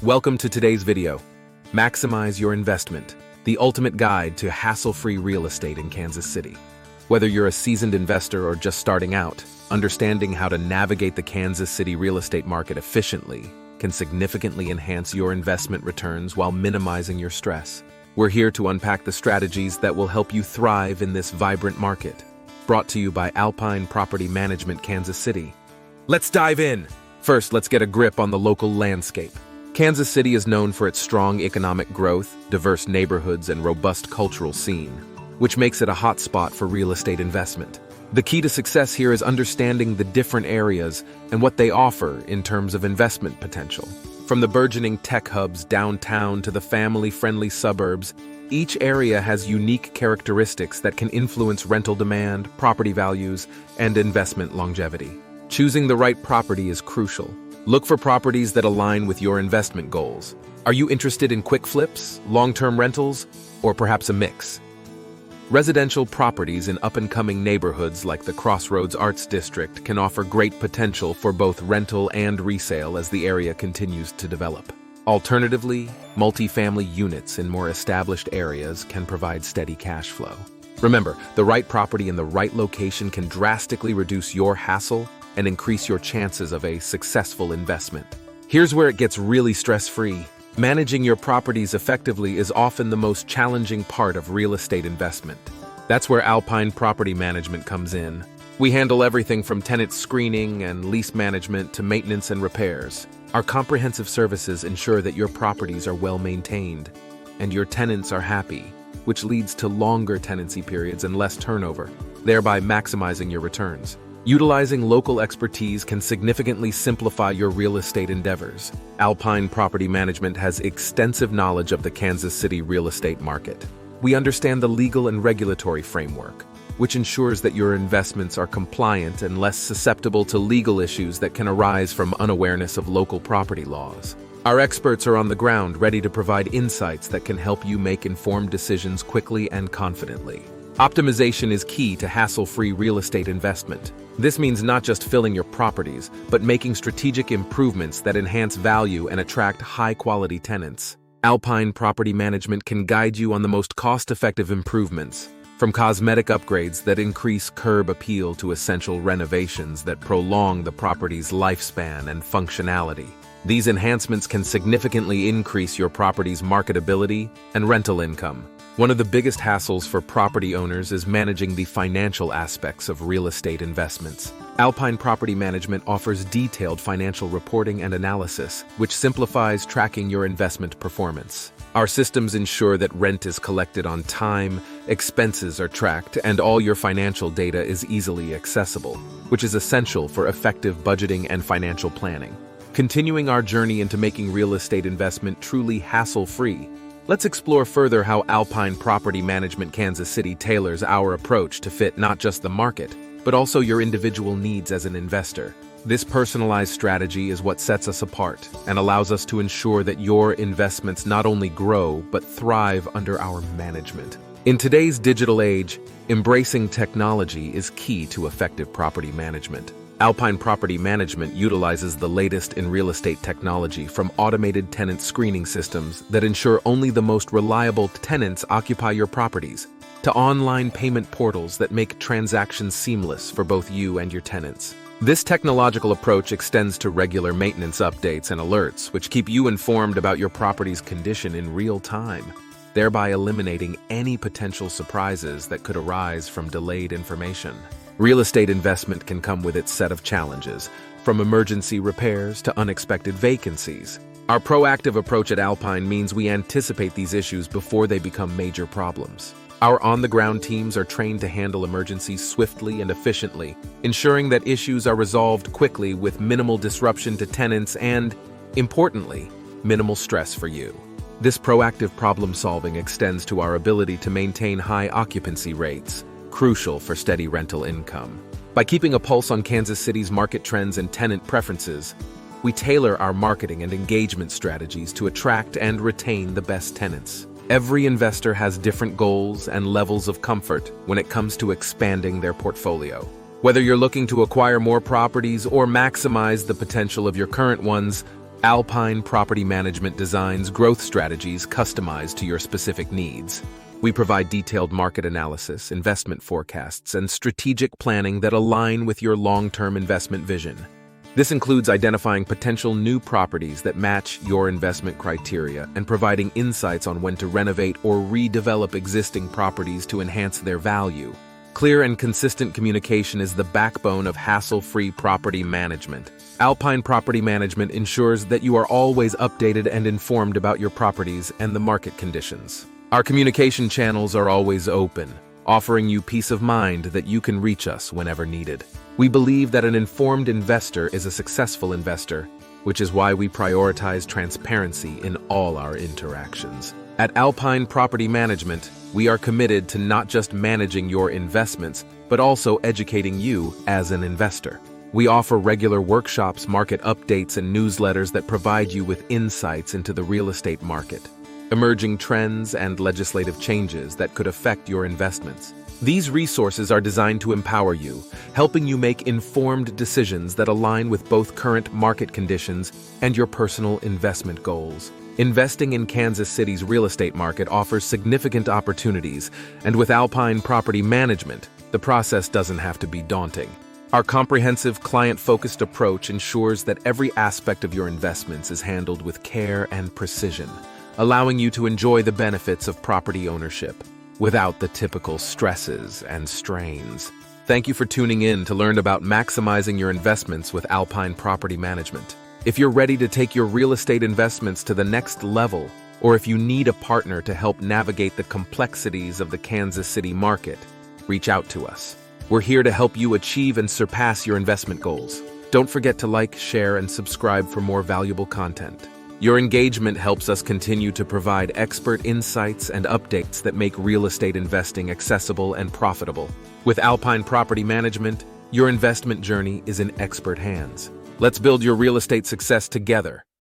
Welcome to today's video. Maximize your investment, the ultimate guide to hassle-free real estate in Kansas City. Whether you're a seasoned investor or just starting out, understanding how to navigate the Kansas City real estate market efficiently can significantly enhance your investment returns while minimizing your stress. We're here to unpack the strategies that will help you thrive in this vibrant market. Brought to you by Alpine Property Management, Kansas City. Let's dive in. First, let's get a grip on the local landscape. Kansas City is known for its strong economic growth, diverse neighborhoods, and robust cultural scene, which makes it a hotspot for real estate investment. The key to success here is understanding the different areas and what they offer in terms of investment potential. From the burgeoning tech hubs downtown to the family-friendly suburbs, each area has unique characteristics that can influence rental demand, property values, and investment longevity. Choosing the right property is crucial. Look for properties that align with your investment goals. Are you interested in quick flips, long-term rentals, or perhaps a mix? Residential properties in up-and-coming neighborhoods like the Crossroads Arts District can offer great potential for both rental and resale as the area continues to develop. Alternatively, multifamily units in more established areas can provide steady cash flow. Remember, the right property in the right location can drastically reduce your hassle and increase your chances of a successful investment. Here's where it gets really stress-free. Managing your properties effectively is often the most challenging part of real estate investment. That's where Alpine Property Management comes in. We handle everything from tenant screening and lease management to maintenance and repairs. Our comprehensive services ensure that your properties are well maintained and your tenants are happy, which leads to longer tenancy periods and less turnover, thereby maximizing your returns. Utilizing local expertise can significantly simplify your real estate endeavors. Alpine Property Management has extensive knowledge of the Kansas City real estate market. We understand the legal and regulatory framework, which ensures that your investments are compliant and less susceptible to legal issues that can arise from unawareness of local property laws. Our experts are on the ground ready to provide insights that can help you make informed decisions quickly and confidently. Optimization is key to hassle-free real estate investment. This means not just filling your properties, but making strategic improvements that enhance value and attract high-quality tenants. Alpine Property Management can guide you on the most cost-effective improvements, from cosmetic upgrades that increase curb appeal to essential renovations that prolong the property's lifespan and functionality. These enhancements can significantly increase your property's marketability and rental income. One of the biggest hassles for property owners is managing the financial aspects of real estate investments. Alpine Property Management offers detailed financial reporting and analysis, which simplifies tracking your investment performance. Our systems ensure that rent is collected on time, expenses are tracked, and all your financial data is easily accessible, which is essential for effective budgeting and financial planning. Continuing our journey into making real estate investment truly hassle-free, let's explore further how Alpine Property Management Kansas City tailors our approach to fit not just the market, but also your individual needs as an investor. This personalized strategy is what sets us apart and allows us to ensure that your investments not only grow, but thrive under our management. In today's digital age, embracing technology is key to effective property management. Alpine Property Management utilizes the latest in real estate technology, from automated tenant screening systems that ensure only the most reliable tenants occupy your properties, to online payment portals that make transactions seamless for both you and your tenants. This technological approach extends to regular maintenance updates and alerts, which keep you informed about your property's condition in real time, thereby eliminating any potential surprises that could arise from delayed information. Real estate investment can come with its set of challenges, from emergency repairs to unexpected vacancies. Our proactive approach at Alpine means we anticipate these issues before they become major problems. Our on-the-ground teams are trained to handle emergencies swiftly and efficiently, ensuring that issues are resolved quickly with minimal disruption to tenants and, importantly, minimal stress for you. This proactive problem-solving extends to our ability to maintain high occupancy rates, crucial for steady rental income. By keeping a pulse on Kansas City's market trends and tenant preferences, we tailor our marketing and engagement strategies to attract and retain the best tenants. Every investor has different goals and levels of comfort when it comes to expanding their portfolio. Whether you're looking to acquire more properties or maximize the potential of your current ones, Alpine Property Management designs growth strategies customized to your specific needs. We provide detailed market analysis, investment forecasts, and strategic planning that align with your long-term investment vision. This includes identifying potential new properties that match your investment criteria and providing insights on when to renovate or redevelop existing properties to enhance their value. Clear and consistent communication is the backbone of hassle-free property management. Alpine Property Management ensures that you are always updated and informed about your properties and the market conditions. Our communication channels are always open, offering you peace of mind that you can reach us whenever needed. We believe that an informed investor is a successful investor, which is why we prioritize transparency in all our interactions. At Alpine Property Management, we are committed to not just managing your investments, but also educating you as an investor. We offer regular workshops, market updates, and newsletters that provide you with insights into the real estate market, emerging trends, and legislative changes that could affect your investments. These resources are designed to empower you, helping you make informed decisions that align with both current market conditions and your personal investment goals. Investing in Kansas City's real estate market offers significant opportunities, and with Alpine Property Management, the process doesn't have to be daunting. Our comprehensive, client-focused approach ensures that every aspect of your investments is handled with care and precision, allowing you to enjoy the benefits of property ownership without the typical stresses and strains. Thank you for tuning in to learn about maximizing your investments with Alpine Property Management. If you're ready to take your real estate investments to the next level, or if you need a partner to help navigate the complexities of the Kansas City market, reach out to us. We're here to help you achieve and surpass your investment goals. Don't forget to like, share, and subscribe for more valuable content. Your engagement helps us continue to provide expert insights and updates that make real estate investing accessible and profitable. With Alpine Property Management, your investment journey is in expert hands. Let's build your real estate success together.